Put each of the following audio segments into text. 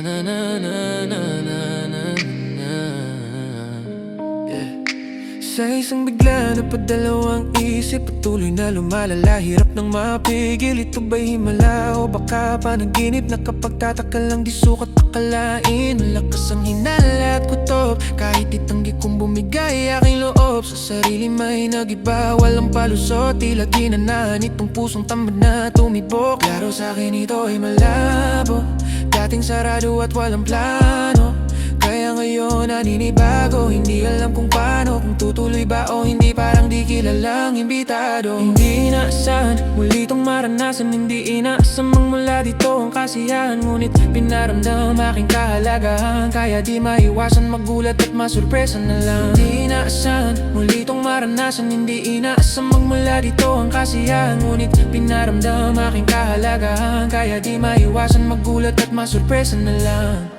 na na na na na na na. Yeah. Sa isang bigla na padalawang isip, patuloy na lumalala, hirap nang mapigil. Ito ba'y himala o baka panaginip na kapagtataka lang di sukat akalain? Malakas ang hinala at kutob, kahit itanggi kong bumigay aking loob. Sa sarili may nagiba, walang palusot, tila ginanahan itong pusong tamad na tumibok. Klaro sa'kin ito ay malabo, dating sarado at walang plano. Kaya ngayon naninibago, hindi alam kung paano, kung tutuloy ba o hindi, parang di kilalang imbitado. Hindi inaasahan, muli itong maranasan, hindi inaasamang mula dito ang kasiyahan. Ngunit pinaramdam aking kahalagahan, kaya di maiwasan magulat at masurpresa na lang. Hindi inaasahan, muli itong maranasan, hindi inaasamang mula dito ang kasiyahan. Ngunit pinaramdam aking kahalagahan, kaya di maiwasan magulat at masurpresa na lang.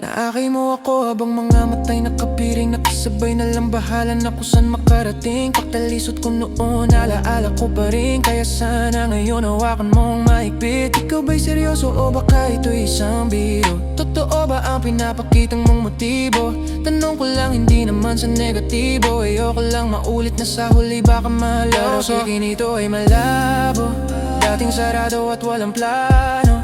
Naakay mo ako habang mga matay nakapiring, nakasabay na lang bahala na kung saan makarating. Pagtalisod ko noon, alaala ko pa rin, kaya sana ngayon hawakan mong mahigpit. Ikaw ba'y seryoso o baka ito'y isang biro? Totoo ba ang pinapakitang mong motibo? Tanong ko lang, hindi naman sa negatibo. Ayoko lang maulit na sa huli, baka malaro. Sa akin ito ay malabo, dating sarado at walang plano.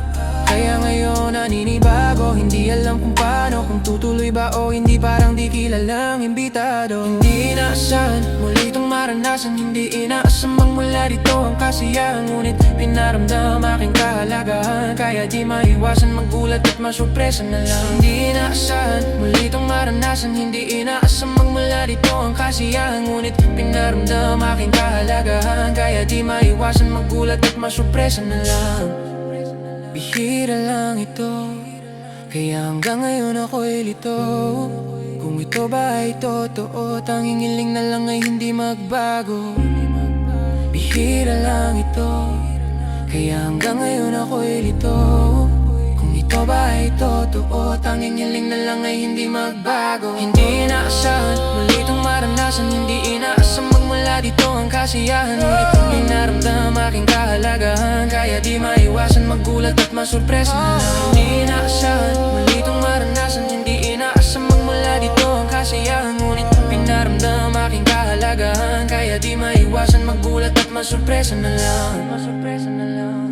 Kaya ngayon naninibago, hindi alam kung paano, kung tutuloy ba o hindi, parang di kilalang imbitado. Hindi inaasahan, muli itong maranasan, hindi inaasamang mula dito ang kasiyahan. Ngunit pinaramdam aking kahalagahan, kaya di maiwasan magulat at masurpresa na lang. Hindi inaasahan, muli itong maranasan, hindi inaasamang mula dito ang kasiyahan. Ngunit pinaramdam aking kahalagahan, kaya di maiwasan magulat at masurpresa na lang. Bihira lang ito, kaya hanggang ngayon ako'y lito. Kung ito ba ay totoo, tanging hiling na lang ay hindi magbago. Bihira lang ito, kaya hanggang ngayon ako'y lito. Kung ito ba ay totoo, tanging hiling na lang ay hindi magbago. Hindi inaasahan, muli itong maranasan, hindi inaasam magmula dito ang kasiyahan. Ngunit pinaramdam aking kahalagahan, kaya di maiwasan magulat at masurpresa na lang. Hindi inaasahan, muli itong maranasan, hindi inaasam magmula dito ang kasiyahan. Ngunit pinaramdam aking kahalagahan, kaya di maiwasan magulat at masurpresa na lang. Masurpresa na lang.